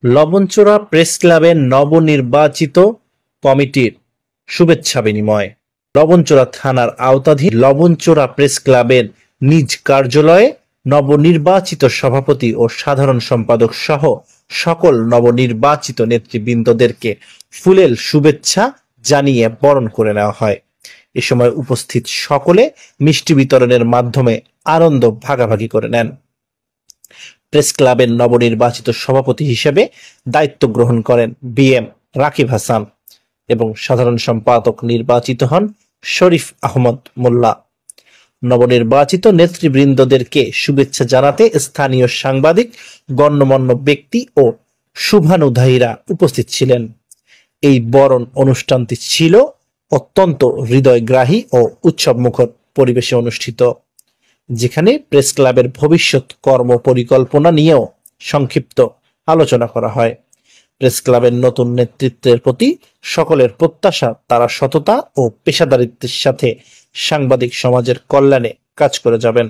লবণচোরা press ক্লাবের নবনির্বাচিত কমিটির শুভেচ্ছা বিনিময়। লবণচোরা থানার আওতাধীন লবণচোরা প্রেস ক্লাবের নিজ কার্যালয়ে নবনির্বাচিত সভাপতি ও সাধারণ সম্পাদক সহ সকল নবনির্বাচিত নেতৃবৃন্দদেরকে ফুলেল শুভেচ্ছা জানিয়ে বরণ করে নেওয়া হয়। এ সময় উপস্থিত সকলে মিষ্টি বিতরণের মাধ্যমে আনন্দ ভাগাভাগি করে নেন। প্রেস ক্লাবের নবনির্বাচিত সভাপতি হিসেবে দায়িত্ব গ্রহণ করেন বিএম রাকিব হাসান এবং সাধারণ সম্পাদক নির্বাচিত হন শরীফ আহমদ মোল্লা। নবনির্বাচিত নেতৃবৃন্দদেরকে শুভেচ্ছা জানাতে স্থানীয় সাংবাদিক, গণ্যমান্য ব্যক্তি ও শুভানুধ্যায়ীরা উপস্থিত ছিলেন। এই বরণ অনুষ্ঠানটি ছিল অত্যন্ত হৃদয়গ্রাহী ও উৎসবমুখর পরিবেশে অনুষ্ঠিত, যেখানে প্রেস ক্লাবের ভবিষ্যৎ কর্ম পরিকল্পনা নিয়েও সংক্ষিপ্ত আলোচনা করা হয়। প্রেস ক্লাবের নতুন নেতৃত্বের প্রতি সকলের প্রত্যাশা তারা সততা ও পেশাদারিত্বের সাথে সাংবাদিক সমাজের কল্যাণে কাজ করে যাবেন।